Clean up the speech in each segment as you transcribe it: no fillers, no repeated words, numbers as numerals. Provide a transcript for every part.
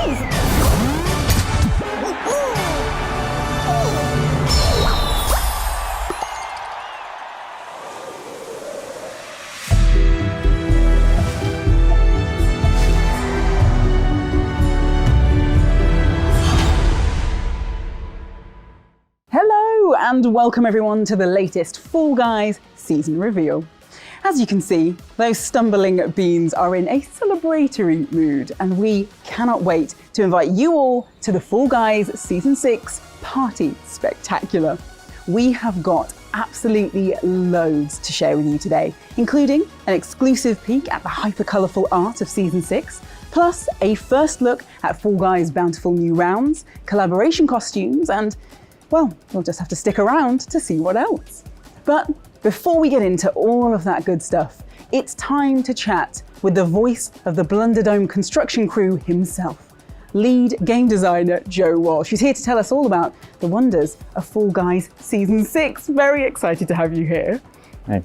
Guys! Hello and welcome everyone to the latest Fall Guys season reveal. As you can see, those stumbling beans are in a celebratory mood and we cannot wait to invite you all to the Fall Guys Season 6 Party Spectacular. We have got absolutely loads to share with you today, including an exclusive peek at the hyper-colourful art of Season 6, plus a first look at Fall Guys' bountiful new rounds, collaboration costumes, and, well, you'll just have to stick around to see what else. But before we get into all of that good stuff, it's time to chat with the voice of the Blunderdome construction crew himself, lead game designer Joe Walsh. She's here to tell us all about the wonders of Fall Guys Season 6. Very excited to have you here. Hey.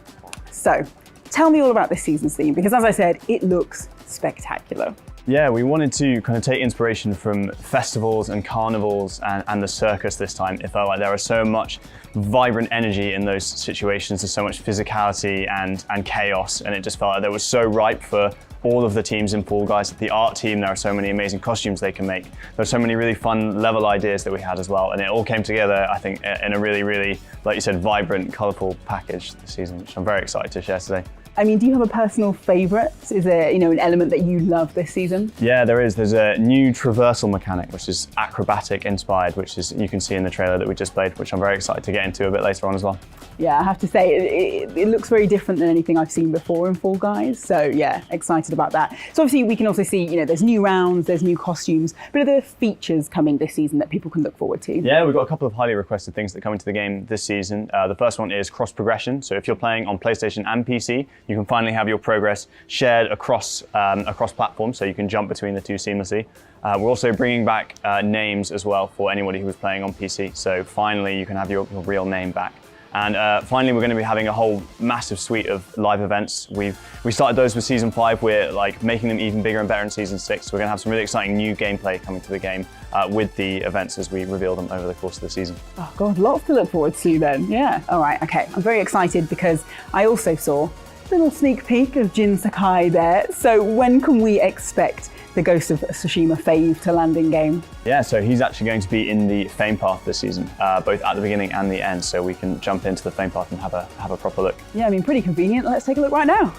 So, tell me all about this season scene, because as I said, it looks spectacular. Yeah, we wanted to kind of take inspiration from festivals and carnivals and the circus this time. It felt like there was so much vibrant energy in those situations. There's so much physicality and chaos, and it just felt like there was so ripe for all of the teams in Fall Guys. The art team, there are so many amazing costumes they can make. There are so many really fun level ideas that we had as well, and it all came together, I think, in a really, really, like you said, vibrant, colourful package this season, which I'm very excited to share today. I mean, do you have a personal favourite? Is there, an element that you love this season? Yeah, there is. There's a new traversal mechanic, which is acrobatic inspired, which is you can see in the trailer that we just played, which I'm very excited to get into a bit later on as well. Yeah, I have to say, it looks very different than anything I've seen before in Fall Guys. So yeah, excited about that. So obviously we can also see, there's new rounds, there's new costumes, but are there features coming this season that people can look forward to? Yeah, we've got a couple of highly requested things that come into the game this season. The first one is cross progression. So if you're playing on PlayStation and PC, you can finally have your progress shared across platforms, so you can jump between the two seamlessly. We're also bringing back names as well for anybody who was playing on PC. So finally, you can have your real name back. And finally, we're going to be having a whole massive suite of live events. We started those with Season 5. We're making them even bigger and better in Season 6. So we're going to have some really exciting new gameplay coming to the game with the events as we reveal them over the course of the season. Oh God, lots to look forward to then. Yeah. All right. Okay. I'm very excited because I also saw a little sneak peek of Jin Sakai there. So when can we expect the Ghost of Tsushima fave to land in game? Yeah, so he's actually going to be in the Fame Path this season, both at the beginning and the end, so we can jump into the Fame Path and have a proper look. Yeah, I mean, pretty convenient. Let's take a look right now.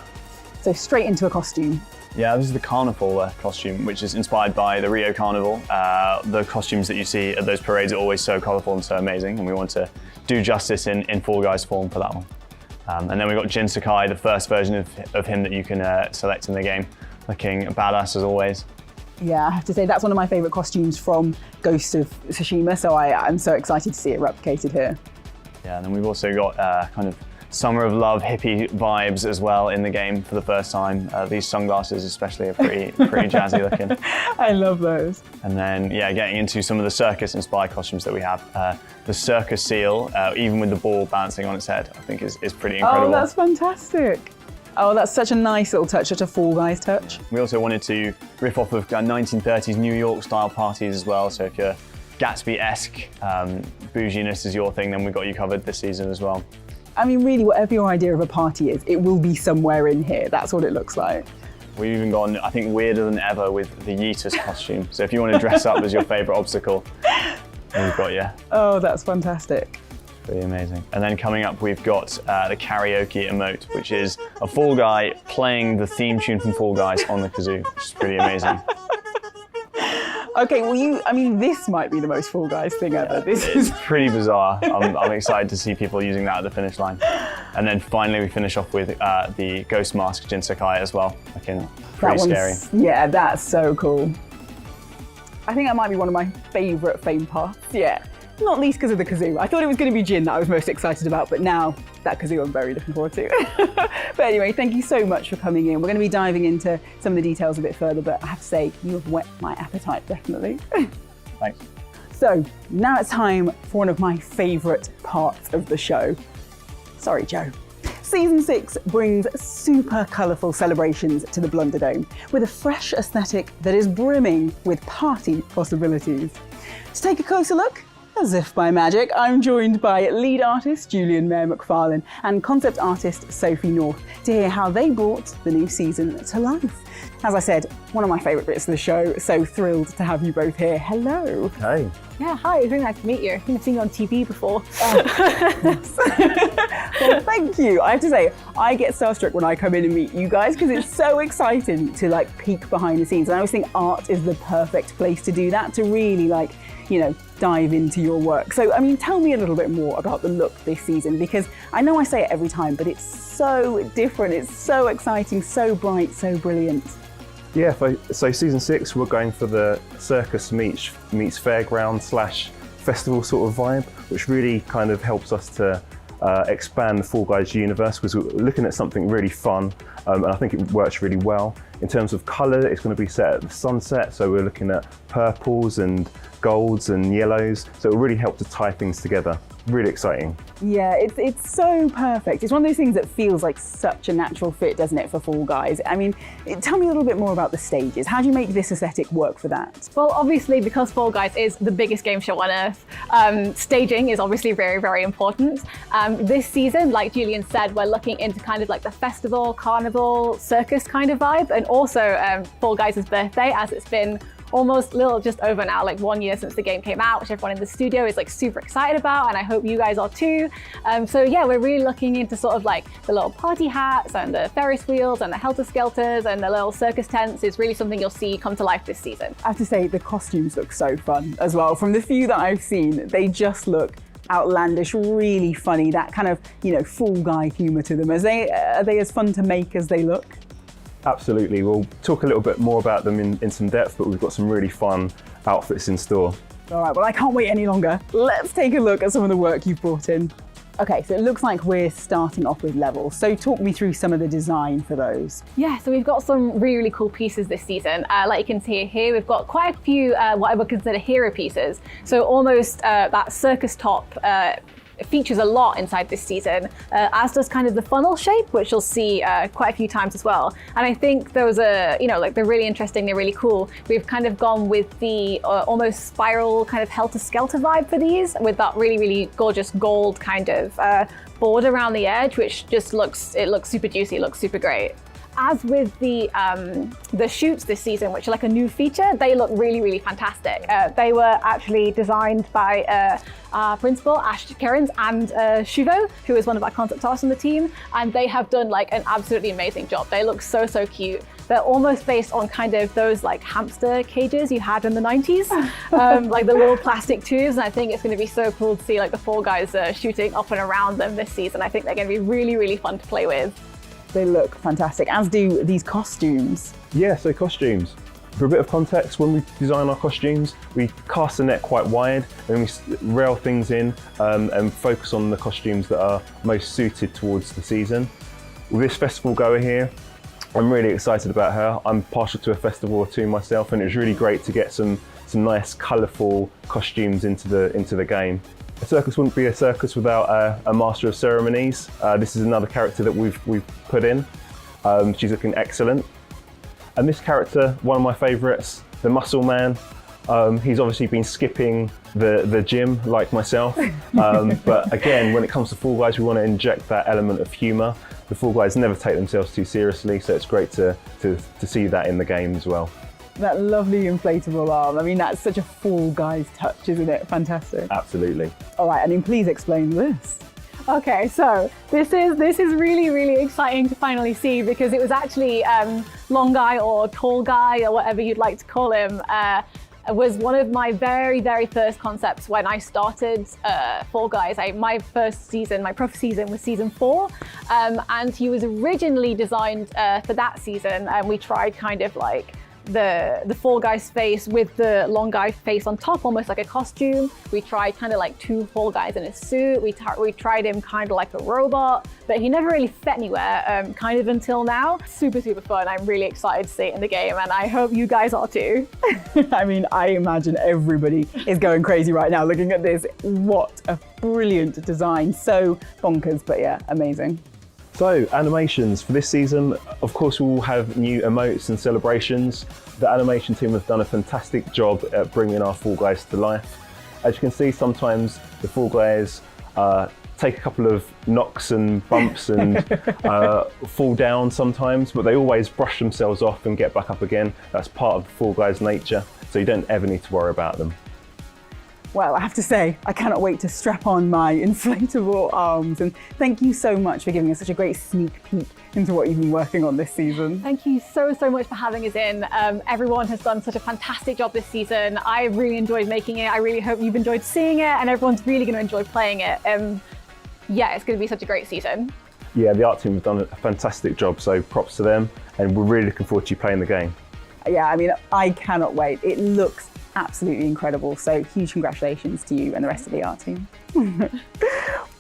So straight into a costume. Yeah, this is the Carnival costume, which is inspired by the Rio Carnival. The costumes that you see at those parades are always so colourful and so amazing, and we want to do justice in Fall Guys form for that one. And then we've got Jin Sakai, the first version of him that you can select in the game, looking badass as always. Yeah, I have to say that's one of my favourite costumes from Ghost of Tsushima, so I'm so excited to see it replicated here. Yeah, and then we've also got kind of Summer of Love hippie vibes as well in the game for the first time. These sunglasses especially are pretty jazzy looking. I love those. And then, yeah, getting into some of the circus-inspired costumes that we have. The circus seal, even with the ball bouncing on its head, I think is pretty incredible. Oh, that's fantastic. Oh, that's such a nice little touch, such a Fall Guys touch. We also wanted to riff off of 1930s New York style parties as well. So if you're Gatsby-esque, bouginess is your thing, then we've got you covered this season as well. I mean, really, whatever your idea of a party is, it will be somewhere in here. That's what it looks like. We've even gone, I think, weirder than ever with the Yeetus costume. So if you want to dress up as your favourite obstacle, we've got you. Oh, that's fantastic. Pretty amazing. And then coming up, we've got the karaoke emote, which is a Fall Guy playing the theme tune from Fall Guys on the kazoo, which is pretty amazing. Okay, well, this might be the most Fall Guys thing ever. Yeah, it's pretty bizarre. I'm excited to see people using that at the finish line. And then finally, we finish off with the ghost mask Jin Sakai as well. Looking pretty scary. Yeah, that's so cool. I think that might be one of my favourite Fame Paths, yeah. Not least because of the kazoo. I thought it was going to be Jin that I was most excited about, but now that kazoo I'm very looking forward to. But anyway, thank you so much for coming in. We're going to be diving into some of the details a bit further, but I have to say, you have whet my appetite, definitely. Thanks. So now it's time for one of my favourite parts of the show. Sorry, Joe. Season 6 brings super colourful celebrations to the Blunderdome with a fresh aesthetic that is brimming with party possibilities. To take a closer look, as if by magic, I'm joined by lead artist Julian McFarland and concept artist Sophie North to hear how they brought the new season to life. As I said, one of my favourite bits of the show, so thrilled to have you both here. Hello. Hey. Yeah, hi, it's really nice to meet you. I think I've seen you on TV before. Well, thank you. I have to say, I get starstruck when I come in and meet you guys because it's so exciting to like peek behind the scenes. And I always think art is the perfect place to do that, to really dive into your work. So, I mean, tell me a little bit more about the look this season, because I know I say it every time, but it's so different. It's so exciting, so bright, so brilliant. Yeah, so season 6, we're going for the circus meets fairground / festival sort of vibe, which really kind of helps us to expand the Fall Guys universe, because we're looking at something really fun, and I think it works really well. In terms of colour, it's going to be set at the sunset, so we're looking at purples and golds and yellows, so it'll really help to tie things together. Really exciting. Yeah, it's so perfect. It's one of those things that feels like such a natural fit, doesn't it, for Fall Guys? I mean, tell me a little bit more about the stages. How do you make this aesthetic work for that? Well, obviously, because Fall Guys is the biggest game show on earth, staging is obviously very, very important. This season, like Julian said, we're looking into kind of like the festival, carnival, circus kind of vibe, and also Fall Guys' birthday, as it's been almost just over now, like 1 year since the game came out, which everyone in the studio is like super excited about, and I hope you guys are too. So yeah, we're really looking into sort of like the little party hats and the Ferris wheels and the helter-skelters and the little circus tents is really something you'll see come to life this season. I have to say, the costumes look so fun as well. From the few that I've seen, they just look outlandish, really funny, that kind of, Fall Guy humour to them. Are they as fun to make as they look? Absolutely. We'll talk a little bit more about them in some depth, but we've got some really fun outfits in store. All right, well, I can't wait any longer. Let's take a look at some of the work you've brought in. Okay, so it looks like we're starting off with levels. So talk me through some of the design for those. Yeah, so we've got some really, really cool pieces this season. Like you can see here, we've got quite a few what I would consider hero pieces. So almost that circus top features a lot inside this season, as does kind of the funnel shape, which you'll see quite a few times as well. And I think those are, they're really interesting, they're really cool. We've kind of gone with the almost spiral kind of helter-skelter vibe for these, with that really, really gorgeous gold kind of board around the edge, which just looks super juicy, looks super great. As with the shoots this season, which are like a new feature, they look really, really fantastic. They were actually designed by our principal, Ash Kerins, and Shuvo, who is one of our concept artists on the team, and they have done like an absolutely amazing job. They look so, so cute. They're almost based on kind of those like hamster cages you had in the 90s, like the little plastic tubes, and I think it's going to be so cool to see like the Fall Guys shooting up and around them this season. I think they're going to be really, really fun to play with. They look fantastic, as do these costumes. Yeah, so costumes. For a bit of context, when we design our costumes, we cast the net quite wide and we rail things in and focus on the costumes that are most suited towards the season. With this festival goer here, I'm really excited about her. I'm partial to a festival or two myself, and it was really great to get some nice, colourful costumes into the game. A circus wouldn't be a circus without a master of ceremonies. This is another character that we've put in. She's looking excellent. And this character, one of my favourites, the Muscle Man. He's obviously been skipping the gym like myself. But again, when it comes to Fall Guys, we want to inject that element of humour. The Fall Guys never take themselves too seriously, so it's great to see that in the game as well. That lovely inflatable arm. I mean, that's such a Fall Guys touch, isn't it? Fantastic. Absolutely. All right, I mean, please explain this. Okay, so this is really, really exciting to finally see, because it was actually Long Guy or Tall Guy or whatever you'd like to call him, was one of my very, very first concepts when I started Fall Guys. My first season, my prof season was season 4, and he was originally designed for that season, and we tried kind of like the Fall Guys face with the Long Guy face on top, almost like a costume. We tried kind of like 2 Fall Guys in a suit. We tried him kind of like a robot, but he never really fit anywhere, kind of until now. Super, super fun. I'm really excited to see it in the game, and I hope you guys are too. I mean, I imagine everybody is going crazy right now looking at this. What a brilliant design. So bonkers, but yeah, amazing. So, animations for this season, of course we will have new emotes and celebrations. The animation team have done a fantastic job at bringing our Fall Guys to life. As you can see, sometimes the Fall Guys take a couple of knocks and bumps and fall down sometimes, but they always brush themselves off and get back up again. That's part of the Fall Guys' nature, so you don't ever need to worry about them. Well, I have to say, I cannot wait to strap on my inflatable arms, and thank you so much for giving us such a great sneak peek into what you've been working on this season. Thank you so much for having us in. Everyone has done such a fantastic job this season. I really enjoyed making it. I really hope you've enjoyed seeing it, and everyone's really going to enjoy playing it. Yeah, it's going to be such a great season. Yeah, the art team have done a fantastic job, so props to them, and we're really looking forward to you playing the game. Yeah, I mean, I cannot wait. It looks absolutely incredible, so huge congratulations to you and the rest of the art team.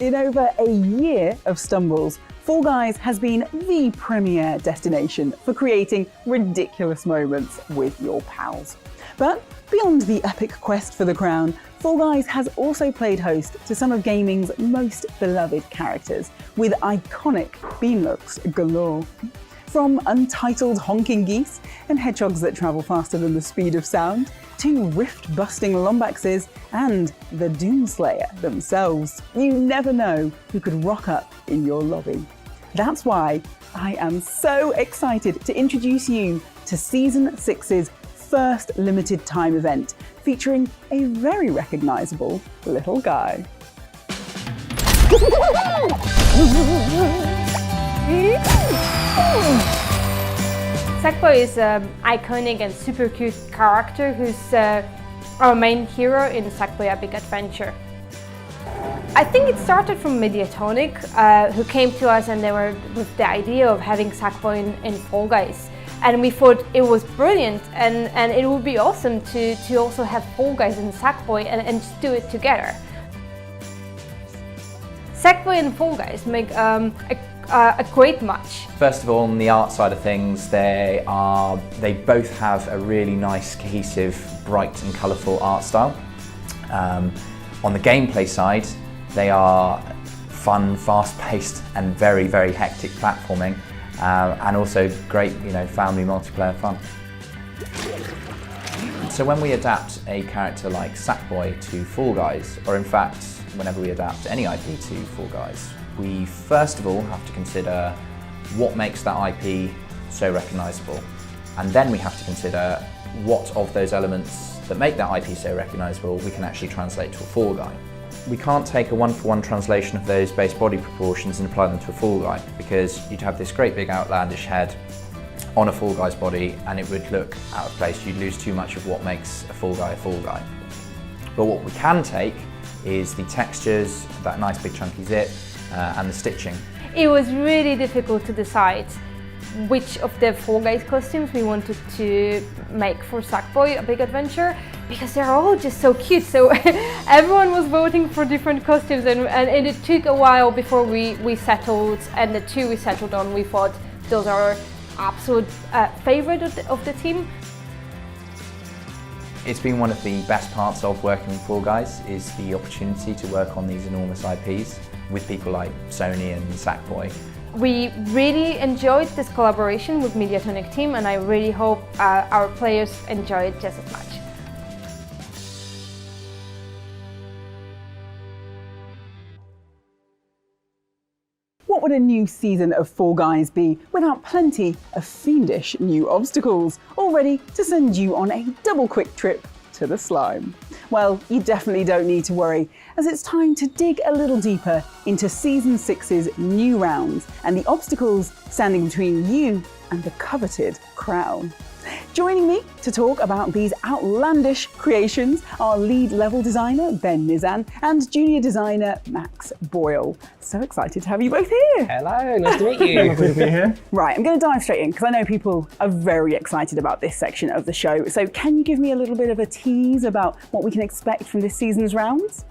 In over a year of stumbles, Fall Guys has been the premier destination for creating ridiculous moments with your pals. But beyond the epic quest for the crown, Fall Guys has also played host to some of gaming's most beloved characters, with iconic beam looks galore. From untitled honking geese and hedgehogs that travel faster than the speed of sound, to rift-busting Lombaxes and the Doomslayer themselves, you never know who could rock up in your lobby. That's why I am so excited to introduce you to Season 6's first limited time event, featuring a very recognisable little guy. Sackboy is an iconic and super cute character who's our main hero in Sackboy A Big Adventure. I think it started from Mediatonic, who came to us and they were with the idea of having Sackboy in Fall Guys. And we thought it was brilliant and it would be awesome to also have Fall Guys and Sackboy and just do it together. Sackboy and Fall Guys make a great match. First of all, on the art side of things, they both have a really nice, cohesive, bright and colourful art style. On the gameplay side, they are fun, fast-paced and very, very hectic platforming, and also great, family multiplayer fun. So when we adapt a character like Sackboy to Fall Guys, or in fact, whenever we adapt any IP to Fall Guys, we first of all have to consider what makes that IP so recognisable, and then we have to consider what of those elements that make that IP so recognisable we can actually translate to a Fall Guy. We can't take a one-for-one translation of those base body proportions and apply them to a Fall Guy, because you'd have this great big outlandish head on a Fall Guy's body and it would look out of place. You'd lose too much of what makes a Fall Guy a Fall Guy. But what we can take is the textures, that nice big chunky zip, and the stitching. It was really difficult to decide which of the Fall Guys costumes we wanted to make for Sackboy A Big Adventure, because they're all just so cute. So everyone was voting for different costumes and it took a while before we settled, and the two we settled on, we thought those are our absolute favourite of the team. It's been one of the best parts of working with Fall Guys, is the opportunity to work on these enormous IPs with people like Sony and Sackboy. We really enjoyed this collaboration with Mediatonic team, and I really hope our players enjoy it just as much. What would a new season of Fall Guys be without plenty of fiendish new obstacles, all ready to send you on a double quick trip to the slime? Well, you definitely don't need to worry, as it's time to dig a little deeper into Season 6's new rounds and the obstacles standing between you and the coveted crown. Joining me to talk about these outlandish creations are lead level designer Ben Nizan and junior designer Max Boyle. So excited to have you both here. Hello, nice to meet you. Lovely to be here. Right, I'm going to dive straight in because I know people are very excited about this section of the show. So can you give me a little bit of a tease about what we can expect from this season's rounds?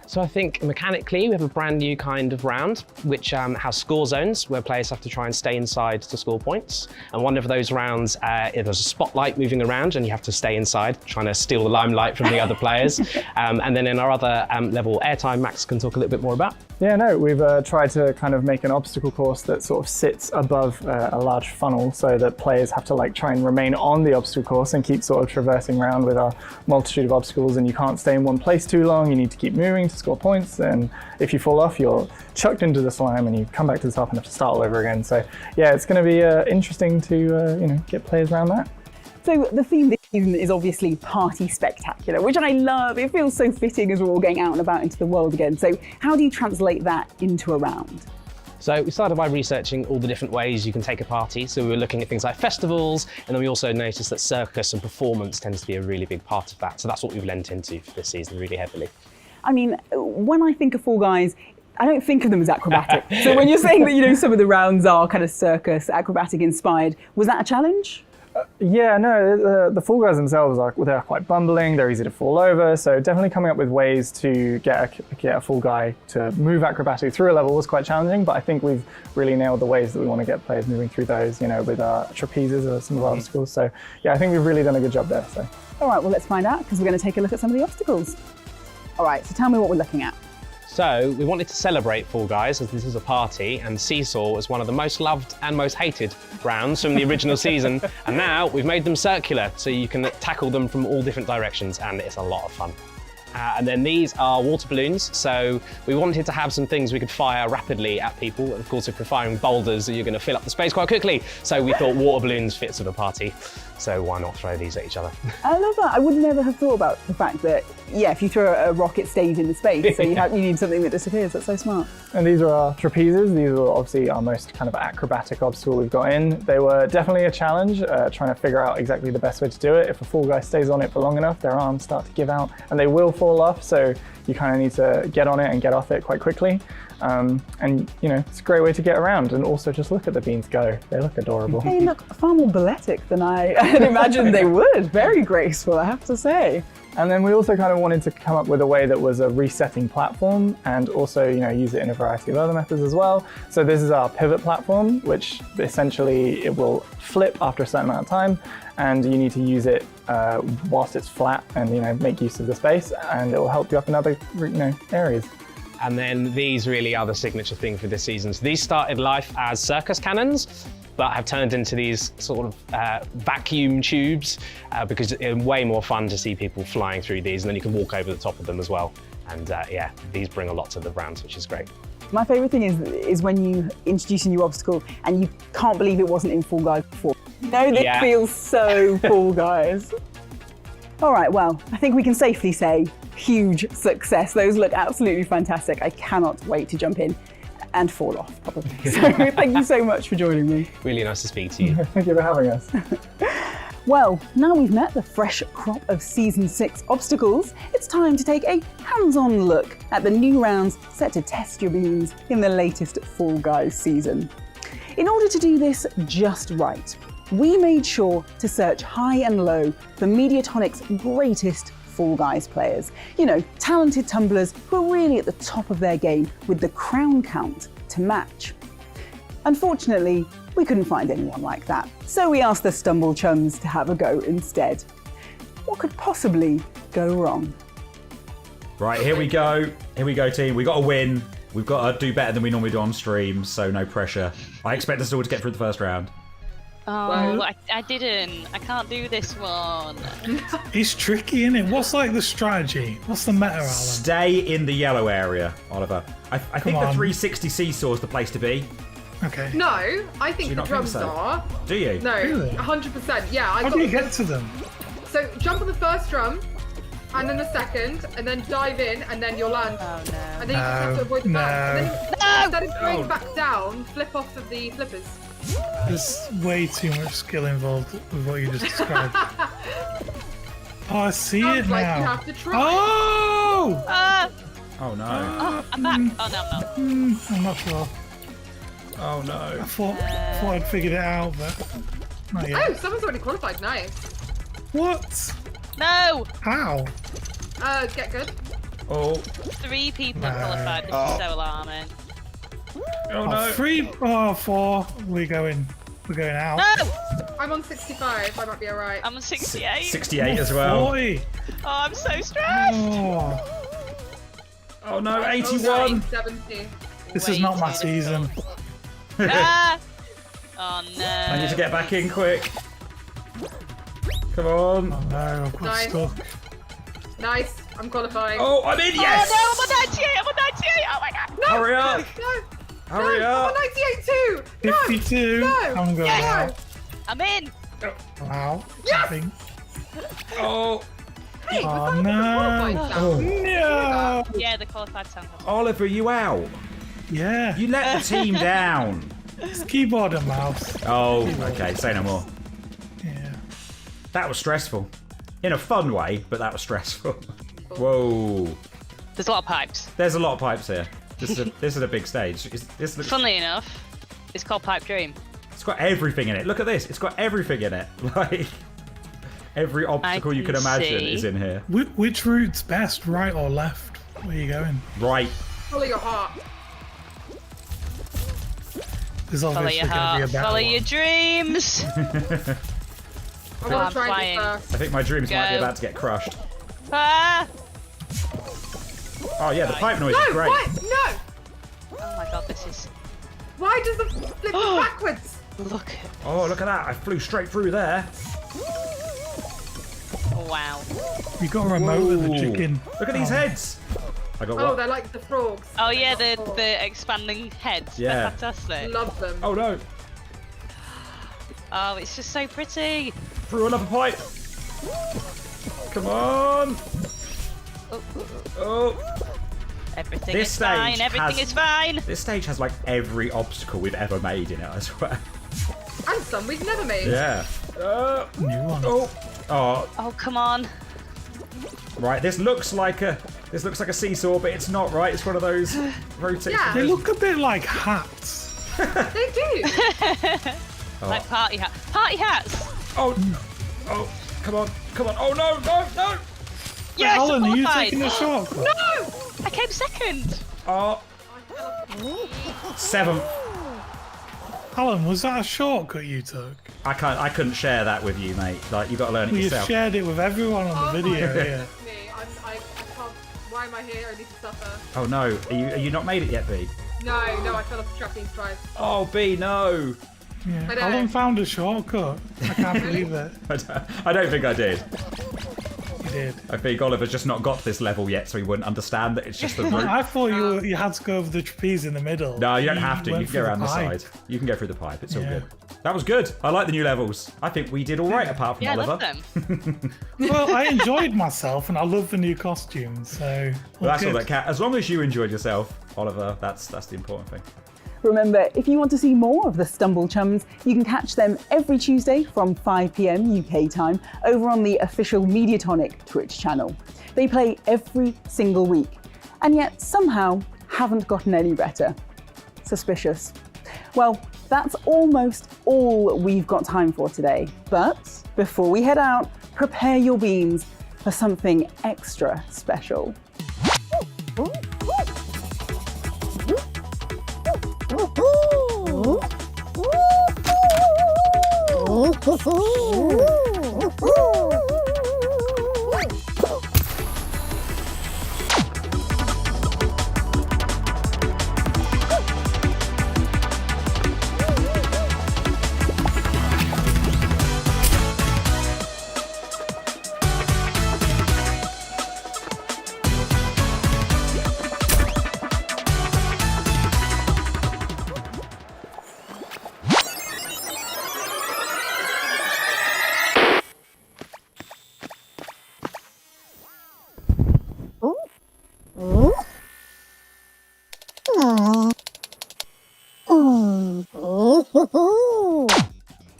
So I think mechanically we have a brand new kind of round which has score zones where players have to try and stay inside to score points. And one of those rounds, there's a spotlight moving around and you have to stay inside trying to steal the limelight from the other players. And then in our other level, airtime, Max can talk a little bit more about. Yeah, no, we've tried to kind of make an obstacle course that sort of sits above a large funnel so that players have to like try and remain on the obstacle course and keep sort of traversing around with a multitude of obstacles, and you can't stay in one place too long, you need to keep moving to score points, and if you fall off you're chucked into the slime and you come back to the top and have to start all over again. So yeah, it's going to be interesting to get players around that. So the theme this season is obviously Party Spectacular, which I love. It feels so fitting as we're all getting out and about into the world again. So how do you translate that into a round? So we started by researching all the different ways you can take a party. So we were looking at things like festivals, and then we also noticed that circus and performance tends to be a really big part of that. So that's what we've lent into for this season really heavily. I mean, when I think of Fall Guys, I don't think of them as acrobatic. So when you're saying that, some of the rounds are kind of circus, acrobatic inspired, was that a challenge? Yeah, no, the Fall Guys themselves they're quite bumbling, they're easy to fall over, so definitely coming up with ways to get a Fall Guy to move acrobatic through a level was quite challenging, but I think we've really nailed the ways that we want to get players moving through those, with trapezes or some of our obstacles. So yeah, I think we've really done a good job there. So. All right, well, let's find out, because we're going to take a look at some of the obstacles. All right, so tell me what we're looking at. So we wanted to celebrate Fall Guys as this is a party, and Seesaw was one of the most loved and most hated rounds from the original season, and now we've made them circular so you can tackle them from all different directions, and it's a lot of fun. And then these are water balloons, so we wanted to have some things we could fire rapidly at people. And of course, if you're firing boulders, you're going to fill up the space quite quickly. So we thought water balloons fits with a party, so why not throw these at each other? I love that. I would never have thought about the fact that, if you throw a rock, it stays in the space, so you need something that disappears. That's so smart. And these are our trapezes. These are obviously our most kind of acrobatic obstacle we've got in. They were definitely a challenge, trying to figure out exactly the best way to do it. If a Fall Guy stays on it for long enough, their arms start to give out and they will fall off, so you kind of need to get on it and get off it quite quickly. And it's a great way to get around, and also just look at the beans go. They look adorable. They look far more balletic than I had imagined they would. Very graceful, I have to say. And then we also kind of wanted to come up with a way that was a resetting platform, and also use it in a variety of other methods as well. So this is our pivot platform, which essentially it will flip after a certain amount of time, and you need to use it whilst it's flat and make use of the space, and it will help you up in other areas. And then these really are the signature thing for this season. So these started life as circus cannons, but have turned into these sort of vacuum tubes because it's way more fun to see people flying through these, and then you can walk over the top of them as well. And these bring a lot to the rounds, which is great. My favourite thing is when you introduce a new obstacle and you can't believe it wasn't in Fall Guys before. This feels so Fall Guys. All right, well, I think we can safely say huge success. Those look absolutely fantastic. I cannot wait to jump in and fall off, probably. So thank you so much for joining me. Really nice to speak to you. Thank you for having us. Well, now we've met the fresh crop of Season 6 obstacles, it's time to take a hands-on look at the new rounds set to test your beans in the latest Fall Guys season. In order to do this just right, we made sure to search high and low for Mediatonic's greatest Fall Guys players. Talented tumblers who are really at the top of their game with the crown count to match. Unfortunately, we couldn't find anyone like that, so we asked the Stumble Chums to have a go instead. What could possibly go wrong? Right, here we go, team. We got to win. We've got to do better than we normally do on stream, so no pressure. I expect us all to get through the first round. Oh, I didn't. I can't do this one. It's tricky, isn't it? What's the strategy? What's the meta, Alan? Stay in the yellow area, Oliver. I think the 360 seesaw is the place to be. Okay. No, I think the drums are. Do you? No, really? 100%. Yeah. How do you get to them? So jump on the first drum, and then the second, and then dive in, and then you'll land. Oh no. And then you just have to avoid the bounce. And then instead of going back down, flip off of the flippers. There's way too much skill involved with what you just described. Oh, I see it now. Like you have to try. Oh! Oh no. Oh, I'm back. Oh no, I'm not. I'm not sure. Oh no. I thought I'd figured it out, but not yet. Oh, someone's already qualified. Nice. What? No! How? Get good. Oh. 3 people qualified. This is so alarming. Oh no. 3 or 4. We're going out. No! I'm on 65. I might be alright. I'm on 68. 68 as well. 40. Oh, I'm so stressed. Oh. Oh no, 81. 09, 70. This is not my season. Ah! Oh no. I need to get back in quick. Come on. Oh no, I've got Nice. stuck. Nice. I'm qualifying. Oh, I'm in, yes! Oh no, I'm on 98, I'm on 98, oh my god. No, Hurry up. No. Hurry no, up. I'm on 98 too. No. 52. No. I'm going Yes. out. I'm in. Wow. Yes. I think. Oh, Hey, Oh, was that no. the qualifying No. Yeah, the qualified sound. Oliver, you out. Yeah. You let the team down. It's keyboard and mouse. Oh, okay, say no more. Yeah. That was stressful. In a fun way, but that was stressful. Whoa. There's a lot of pipes. There's a lot of pipes here. This is a big stage. This looks, Funnily enough, it's called Pipe Dream. it's got everything in it. Look at this. It's got everything in it. Like, every obstacle you can can imagine see. is in here. Which route's best, right or left? Where are you going? Right. Follow your heart. There's Follow obviously your going to be a heart, better follow one. your dreams. I'm I'm gonna try flying. and be first. I think my dreams might be Go. about to get crushed. Ah! Oh yeah, the pipe noise No, is great. why? No. Oh my god, this is. Why does the flip go backwards? Look at. Oh, look at that. I flew straight through there. Wow. You got a remote with the Ooh. chicken. Look at these heads. I got Oh, one. they're like the frogs. Oh yeah, the expanding heads. Yeah. They're fantastic. Love them. Oh no. Oh, it's just so pretty. Through another pipe. Come on. Oh. Everything This is fine. stage Everything has- is fine. This stage has like every obstacle we've ever made in it, I swear. And some we've never made. Yeah. New one. Oh. Oh. Oh come on. Right. This looks like a seesaw, but it's not. Right. It's one of those rotating. Yeah. They look a bit like hats. They do. Like party hat. Party hats. Oh. Oh. Come on. Come on. Oh no. No. No. Yes, Alan, I'm are you qualified. taking a shortcut? No, I came second. Oh. 7th. Alan, was that a shortcut you took? I couldn't share that with you, mate. Like, you got to learn it Well, you yourself. shared it with everyone on the video. Yeah. Me. I can't. Why am I here? I need to suffer. Oh no. Are you not made it yet, B? No, I fell off the trapeze twice. Oh, B, no. Yeah. I know. Alan found a shortcut. I can't believe it. I don't think I did. You did. I think Oliver's just not got to this level yet, so he wouldn't understand that it's just the route. I thought you had to go over the trapeze in the middle. No, you don't have to. You went can go through around the pipe. side. You can go through the pipe. It's all Yeah. good. That was good. I like the new levels. I think we did all right, apart from Yeah, I Oliver. love them. Well, I enjoyed myself and I love the new costumes. So Well, that's all good. that counts. As long as you enjoyed yourself, Oliver, that's the important thing. Remember, if you want to see more of the Stumble Chums, you can catch them every Tuesday from 5 p.m. UK time over on the official Mediatonic Twitch channel. They play every single week, and yet somehow haven't gotten any better. Suspicious. Well, that's almost all we've got time for today. But before we head out, prepare your beans for something extra special.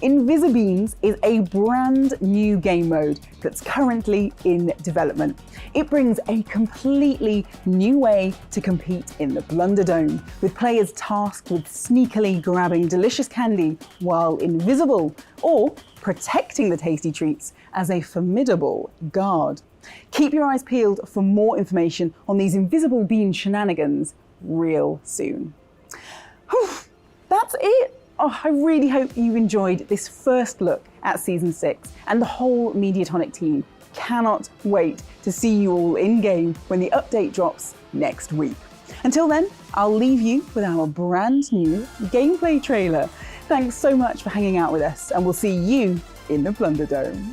Invisibeans is a brand new game mode that's currently in development. It brings a completely new way to compete in the Blunderdome, with players tasked with sneakily grabbing delicious candy while invisible, or protecting the tasty treats as a formidable guard. Keep your eyes peeled for more information on these invisible bean shenanigans real soon. Whew, that's it. Oh, I really hope you enjoyed this first look at Season 6 and the whole Mediatonic team cannot wait to see you all in-game when the update drops next week. Until then, I'll leave you with our brand new gameplay trailer. Thanks so much for hanging out with us, and we'll see you in the Blunderdome.